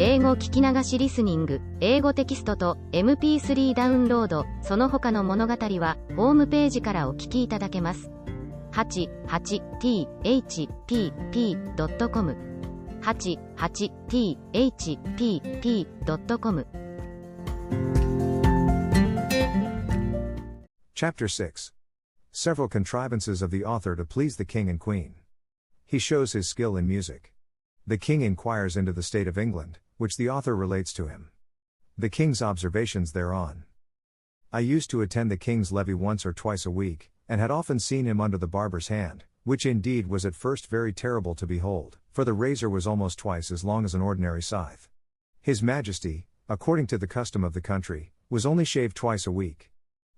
英語聞き流しリスニング、英語テキストと MP3 ダウンロード、その他の物語はホームページからお聞きいただけます。88thpp.com 88thpp.com Chapter 6. Several contrivances of the author to please the king and queen. He shows his skill in music. The king inquires into the state of England, which the author relates to him. The king's observations thereon. I used to attend the king's levee once or twice a week, and had often seen him under the barber's hand, which indeed was at first very terrible to behold, for the razor was almost twice as long as an ordinary scythe. His Majesty, according to the custom of the country, was only shaved twice a week.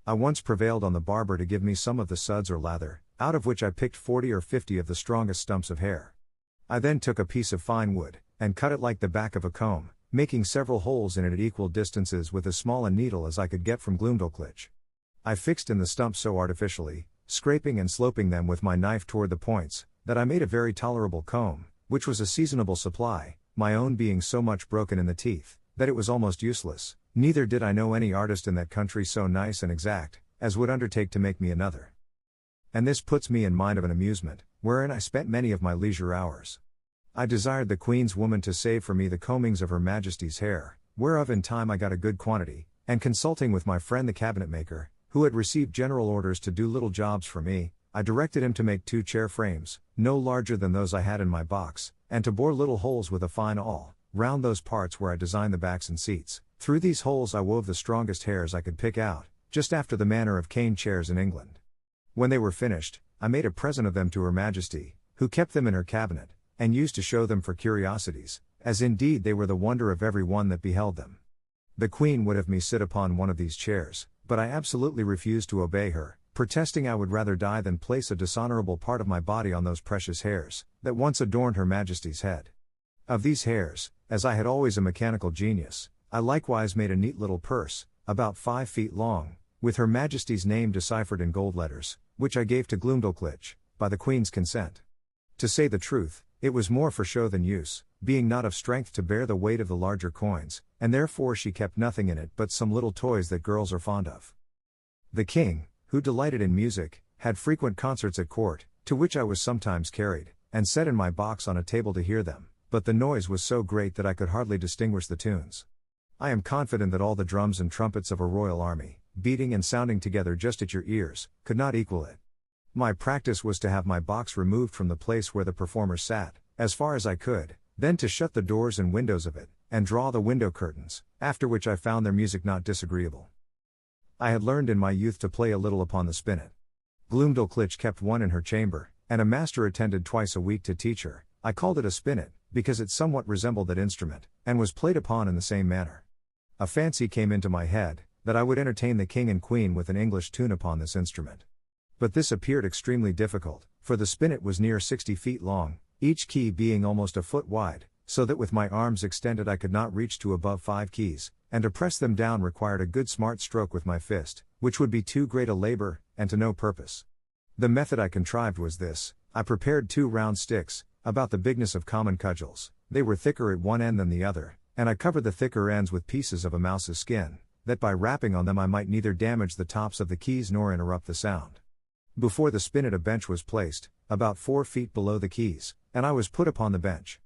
I once prevailed on the barber to give me some of the suds or lather, out of which I picked 40 or 50 of the strongest stumps of hair. I then took a piece of fine wood, and cut it like the back of a comb, making several holes in it at equal distances with as small a needle as I could get from Glumdalclitch. I fixed in the stumps so artificially, scraping and sloping them with my knife toward the points, that I made a very tolerable comb, which was a seasonable supply, my own being so much broken in the teeth, that it was almost useless, neither did I know any artist in that country so nice and exact, as would undertake to make me another. And this puts me in mind of an amusement, wherein I spent many of my leisure hours. I desired the Queen's woman to save for me the combings of Her Majesty's hair, whereof in time I got a good quantity, and consulting with my friend the cabinetmaker, who had received general orders to do little jobs for me, I directed him to make 2 chair frames, no larger than those I had in my box, and to bore little holes with a fine awl, round those parts where I designed the backs and seats. Through these holes I wove the strongest hairs I could pick out, just after the manner of cane chairs in England. When they were finished, I made a present of them to Her Majesty, who kept them in her cabinet, and used to show them for curiosities, as indeed they were the wonder of every one that beheld them. The Queen would have me sit upon one of these chairs, but I absolutely refused to obey her, protesting I would rather die than place a dishonorable part of my body on those precious hairs, that once adorned Her Majesty's head. Of these hairs, as I had always a mechanical genius, I likewise made a neat little purse, about 5 feet long, with Her Majesty's name deciphered in gold letters, which I gave to Glumdalclitch, by the Queen's consent. To say the truth, it was more for show than use, being not of strength to bear the weight of the larger coins, and therefore she kept nothing in it but some little toys that girls are fond of. The king, who delighted in music, had frequent concerts at court, to which I was sometimes carried, and set in my box on a table to hear them, but the noise was so great that I could hardly distinguish the tunes. I am confident that all the drums and trumpets of a royal army, beating and sounding together just at your ears, could not equal it. My practice was to have my box removed from the place where the performers sat, as far as I could, then to shut the doors and windows of it, and draw the window curtains, after which I found their music not disagreeable. I had learned in my youth to play a little upon the spinet. Glumdalclitch kept one in her chamber, and a master attended twice a week to teach her. I called it a spinet, because it somewhat resembled that instrument, and was played upon in the same manner. A fancy came into my head, that I would entertain the king and queen with an English tune upon this instrument. But this appeared extremely difficult, for the spinet was near 60 feet long, each key being almost a foot wide, so that with my arms extended I could not reach to above 5 keys, and to press them down required a good smart stroke with my fist, which would be too great a labor, and to no purpose. The method I contrived was this: I prepared 2 round sticks, about the bigness of common cudgels, they were thicker at one end than the other, and I covered the thicker ends with pieces of a mouse's skin, that by rapping on them I might neither damage the tops of the keys nor interrupt the sound. Before the spinet a bench was placed, about 4 feet below the keys, and I was put upon the bench.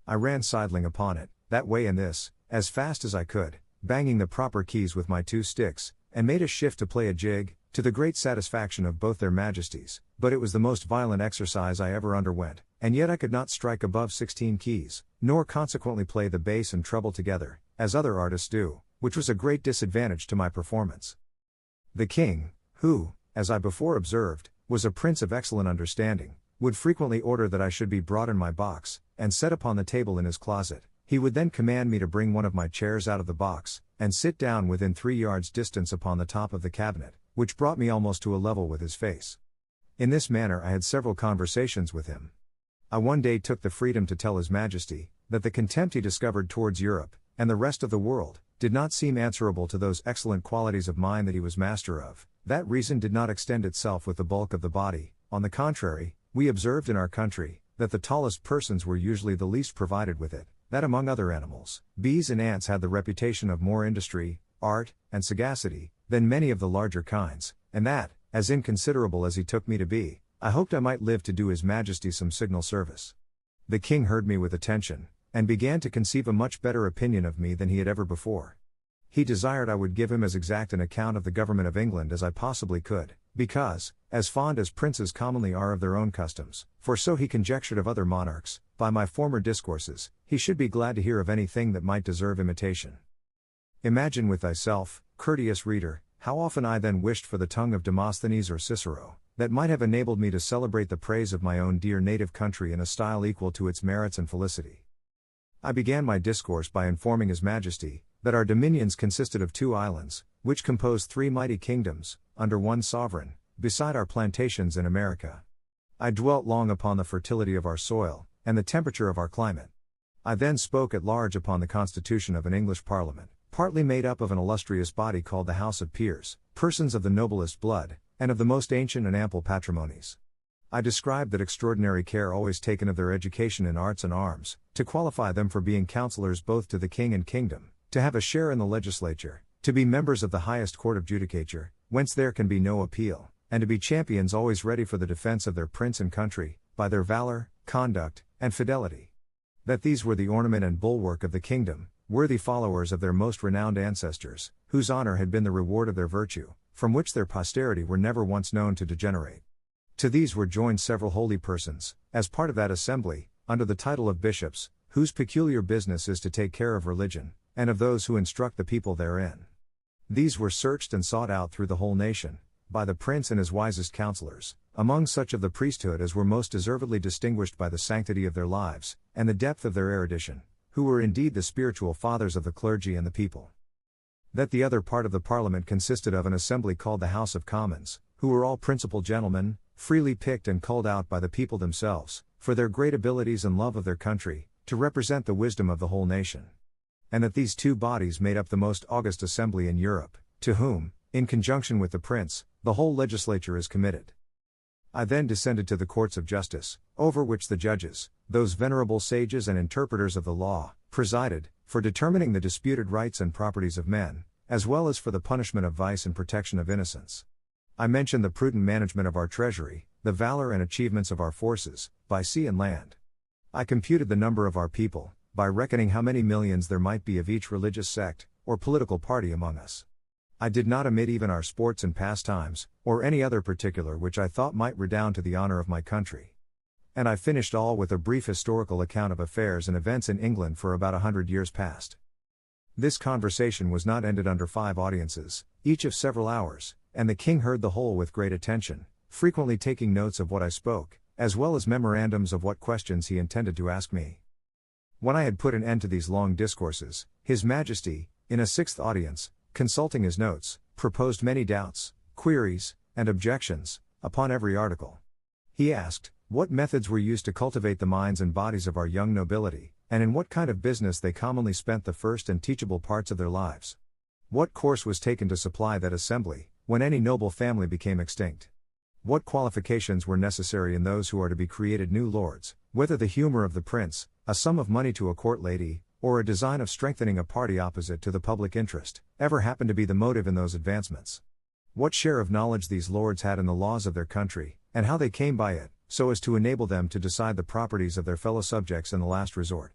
I ran sidling upon it, that way and this, as fast as I could, banging the proper keys with my 2 sticks, and made a shift to play a jig, to the great satisfaction of both their majesties, but it was the most violent exercise I ever underwent, and yet I could not strike above 16 keys, nor consequently play the bass and treble together, as other artists do, which was a great disadvantage to my performance. The king, who, as I before observed, was a prince of excellent understanding, would frequently order that I should be brought in my box, and set upon the table in his closet. He would then command me to bring one of my chairs out of the box, and sit down within 3 yards distance upon the top of the cabinet, which brought me almost to a level with his face. In this manner I had several conversations with him. I one day took the freedom to tell His Majesty, that the contempt he discovered towards Europe, and the rest of the world, did not seem answerable to those excellent qualities of mind that he was master of. That reason did not extend itself with the bulk of the body. On the contrary, we observed in our country, that the tallest persons were usually the least provided with it, that among other animals, bees and ants had the reputation of more industry, art, and sagacity than many of the larger kinds, and that, as inconsiderable as he took me to be, I hoped I might live to do His Majesty some signal service. The king heard me with attention, and began to conceive a much better opinion of me than he had ever before. He desired I would give him as exact an account of the government of England as I possibly could, because, as fond as princes commonly are of their own customs, for so he conjectured of other monarchs, by my former discourses, he should be glad to hear of anything that might deserve imitation. Imagine with thyself, courteous reader, how often I then wished for the tongue of Demosthenes or Cicero, that might have enabled me to celebrate the praise of my own dear native country in a style equal to its merits and felicity. I began my discourse by informing His Majesty, that our dominions consisted of 2 islands, which composed 3 mighty kingdoms, under one sovereign, beside our plantations in America. I dwelt long upon the fertility of our soil, and the temperature of our climate. I then spoke at large upon the constitution of an English Parliament, partly made up of an illustrious body called the House of Peers, persons of the noblest blood, and of the most ancient and ample patrimonies. I described that extraordinary care always taken of their education in arts and arms, to qualify them for being counsellors both to the king and kingdom, to have a share in the legislature, to be members of the highest court of judicature, whence there can be no appeal, and to be champions always ready for the defense of their prince and country, by their valor, conduct, and fidelity. That these were the ornament and bulwark of the kingdom, worthy followers of their most renowned ancestors, whose honor had been the reward of their virtue, from which their posterity were never once known to degenerate. To these were joined several holy persons, as part of that assembly, under the title of bishops, whose peculiar business is to take care of religion, and of those who instruct the people therein. These were searched and sought out through the whole nation, by the prince and his wisest counselors, among such of the priesthood as were most deservedly distinguished by the sanctity of their lives, and the depth of their erudition, who were indeed the spiritual fathers of the clergy and the people. That the other part of the Parliament consisted of an assembly called the House of Commons, who were all principal gentlemen, freely picked and culled out by the people themselves, for their great abilities and love of their country, to represent the wisdom of the whole nation. And that these 2 bodies made up the most august assembly in Europe, to whom, in conjunction with the prince, the whole legislature is committed. I then descended to the courts of justice, over which the judges, those venerable sages and interpreters of the law, presided, for determining the disputed rights and properties of men, as well as for the punishment of vice and protection of innocence. I mentioned the prudent management of our treasury, the valor and achievements of our forces, by sea and land. I computed the number of our people, by reckoning how many millions there might be of each religious sect, or political party among us. I did not omit even our sports and pastimes, or any other particular which I thought might redound to the honor of my country. And I finished all with a brief historical account of affairs and events in England for about 100 years past. This conversation was not ended under 5 audiences, each of several hours, and the king heard the whole with great attention, frequently taking notes of what I spoke, as well as memorandums of what questions he intended to ask me. When I had put an end to these long discourses, His Majesty, in a 6th audience, consulting his notes, proposed many doubts, queries, and objections, upon every article. He asked, what methods were used to cultivate the minds and bodies of our young nobility, and in what kind of business they commonly spent the first and teachable parts of their lives. What course was taken to supply that assembly, when any noble family became extinct? What qualifications were necessary in those who are to be created new lords, whether the humor of the prince, a sum of money to a court lady, or a design of strengthening a party opposite to the public interest, ever happened to be the motive in those advancements? What share of knowledge these lords had in the laws of their country, and how they came by it, so as to enable them to decide the properties of their fellow subjects in the last resort?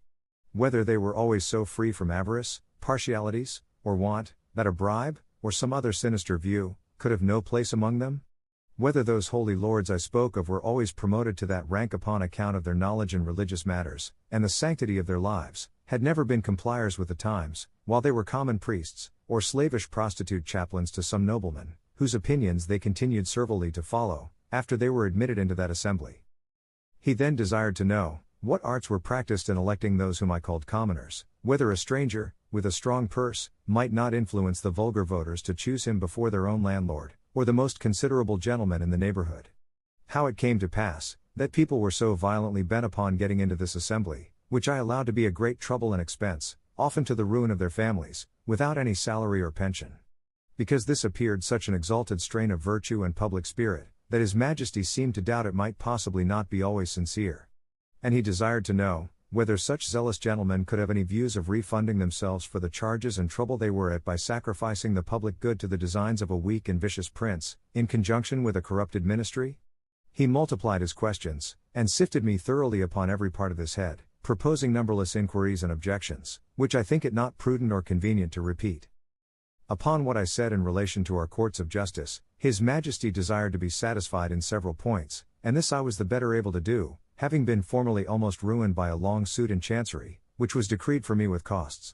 Whether they were always so free from avarice, partialities, or want, that a bribe, or some other sinister view, could have no place among them? Whether those holy lords I spoke of were always promoted to that rank upon account of their knowledge in religious matters, and the sanctity of their lives, had never been compliers with the times, while they were common priests, or slavish prostitute chaplains to some noblemen, whose opinions they continued servilely to follow, after they were admitted into that assembly. He then desired to know, what arts were practiced in electing those whom I called commoners, whether a stranger, with a strong purse, might not influence the vulgar voters to choose him before their own landlord, or the most considerable gentleman in the neighborhood. How it came to pass, that people were so violently bent upon getting into this assembly, which I allowed to be a great trouble and expense, often to the ruin of their families, without any salary or pension. Because this appeared such an exalted strain of virtue and public spirit, that His Majesty seemed to doubt it might possibly not be always sincere. And he desired to know, whether such zealous gentlemen could have any views of refunding themselves for the charges and trouble they were at by sacrificing the public good to the designs of a weak and vicious prince, in conjunction with a corrupted ministry? He multiplied his questions, and sifted me thoroughly upon every part of his head, proposing numberless inquiries and objections, which I think it not prudent or convenient to repeat. Upon what I said in relation to our courts of justice, His Majesty desired to be satisfied in several points, and this I was the better able to do, having been formerly almost ruined by a long suit in Chancery, which was decreed for me with costs.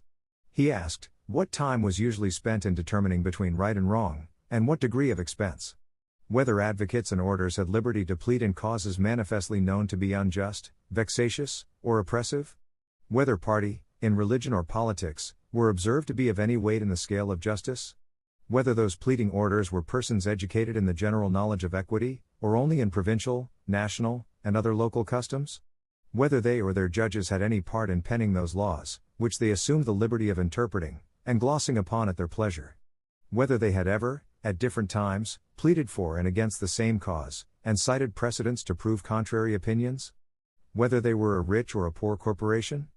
He asked, what time was usually spent in determining between right and wrong, and what degree of expense? Whether advocates and orators had liberty to plead in causes manifestly known to be unjust, vexatious, or oppressive? Whether party, in religion or politics, were observed to be of any weight in the scale of justice? Whether those pleading orators were persons educated in the general knowledge of equity, or only in provincial, national, and other local customs? Whether they or their judges had any part in penning those laws, which they assumed the liberty of interpreting, and glossing upon at their pleasure? Whether they had ever, at different times, pleaded for and against the same cause, and cited precedents to prove contrary opinions? Whether they were a rich or a poor corporation?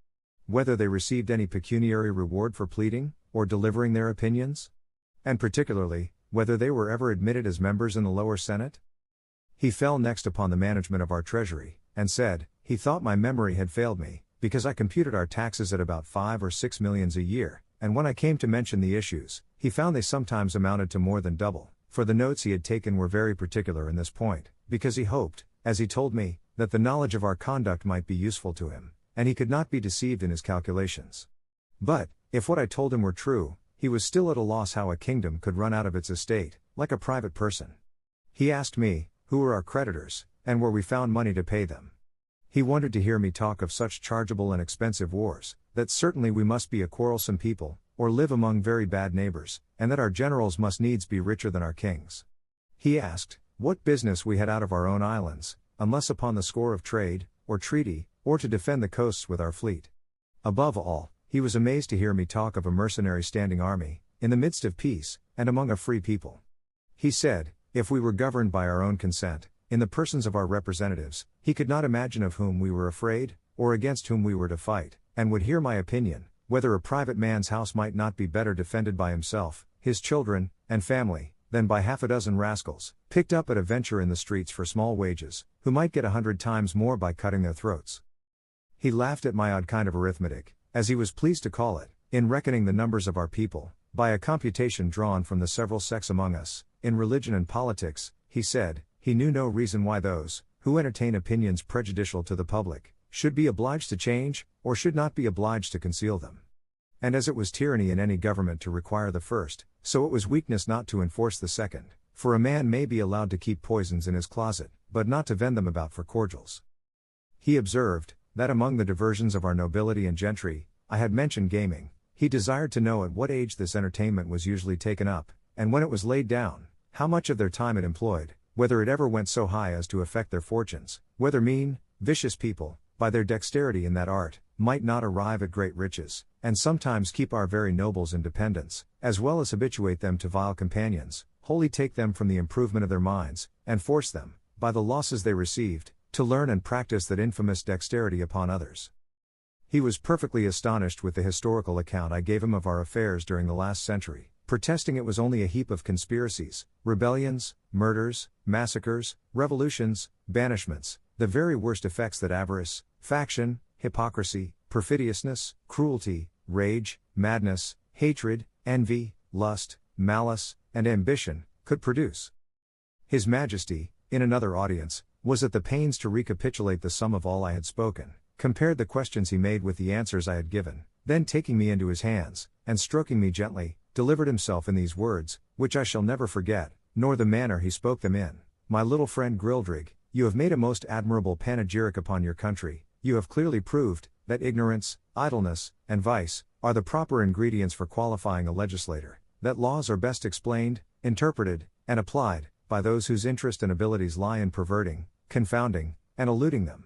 Whether they received any pecuniary reward for pleading, or delivering their opinions? And particularly, whether they were ever admitted as members in the lower Senate? He fell next upon the management of our treasury, and said, he thought my memory had failed me, because I computed our taxes at about 5 or 6 millions a year, and when I came to mention the issues, he found they sometimes amounted to more than double, for the notes he had taken were very particular in this point, because he hoped, as he told me, that the knowledge of our conduct might be useful to him, and he could not be deceived in his calculations. But, if what I told him were true, he was still at a loss how a kingdom could run out of its estate, like a private person. He asked me, who were our creditors, and where we found money to pay them. He wondered to hear me talk of such chargeable and expensive wars, that certainly we must be a quarrelsome people, or live among very bad neighbors, and that our generals must needs be richer than our kings. He asked, what business we had out of our own islands, unless upon the score of trade, or treaty, or to defend the coasts with our fleet. Above all, he was amazed to hear me talk of a mercenary standing army, in the midst of peace, and among a free people. He said, if we were governed by our own consent, in the persons of our representatives, he could not imagine of whom we were afraid, or against whom we were to fight, and would hear my opinion, whether a private man's house might not be better defended by himself, his children, and family, than by half a dozen rascals, picked up at a venture in the streets for small wages, who might get 100 times more by cutting their throats. He laughed at my odd kind of arithmetic, as he was pleased to call it, in reckoning the numbers of our people, by a computation drawn from the several sects among us, in religion and politics. He said, he knew no reason why those, who entertain opinions prejudicial to the public, should be obliged to change, or should not be obliged to conceal them. And as it was tyranny in any government to require the first, so it was weakness not to enforce the second, for a man may be allowed to keep poisons in his closet, but not to vend them about for cordials. He observed, that among the diversions of our nobility and gentry, I had mentioned gaming. He desired to know at what age this entertainment was usually taken up, and when it was laid down, how much of their time it employed, whether it ever went so high as to affect their fortunes, whether mean, vicious people, by their dexterity in that art, might not arrive at great riches, and sometimes keep our very nobles in dependence, as well as habituate them to vile companions, wholly take them from the improvement of their minds, and force them, by the losses they received, to learn and practice that infamous dexterity upon others. He was perfectly astonished with the historical account I gave him of our affairs during the last century, protesting it was only a heap of conspiracies, rebellions, murders, massacres, revolutions, banishments, the very worst effects that avarice, faction, hypocrisy, perfidiousness, cruelty, rage, madness, hatred, envy, lust, malice, and ambition, could produce. His Majesty, in another audience, was at the pains to recapitulate the sum of all I had spoken, compared the questions he made with the answers I had given, then taking me into his hands, and stroking me gently, delivered himself in these words, which I shall never forget, nor the manner he spoke them in. My little friend Grildrig, you have made a most admirable panegyric upon your country. You have clearly proved, that ignorance, idleness, and vice, are the proper ingredients for qualifying a legislator, that laws are best explained, interpreted, and applied, by those whose interest and abilities lie in perverting, confounding, and eluding them.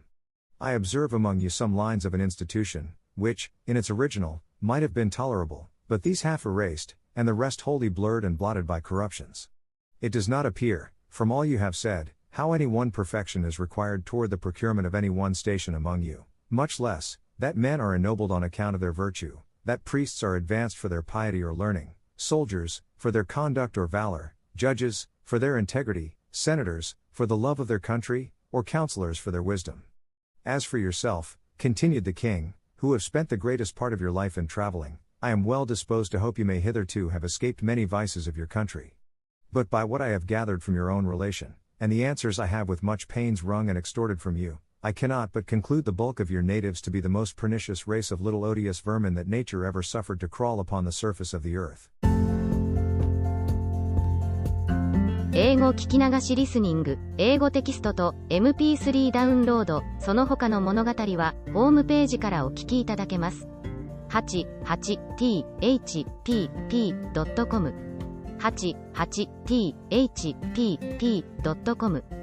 I observe among you some lines of an institution, which, in its original, might have been tolerable, but these half erased, and the rest wholly blurred and blotted by corruptions. It does not appear, from all you have said, how any one perfection is required toward the procurement of any one station among you, much less, That men are ennobled on account of their virtue, that priests are advanced for their piety or learning, soldiers, for their conduct or valor, judges, for their integrity, senators, for the love of their country, or counselors for their wisdom. As for yourself, continued the king, who have spent the greatest part of your life in traveling, I am well disposed to hope you may hitherto have escaped many vices of your country. But by what I have gathered from your own relation, and the answers I have with much pains wrung and extorted from you, I cannot but conclude the bulk of your natives to be the most pernicious race of little odious vermin that nature ever suffered to crawl upon the surface of the earth. 英語聞き流しリスニング、英語テキストと MP3 ダウンロード、その他の物語はホームページからお聞きいただけます。88thpp.com 88thpp.com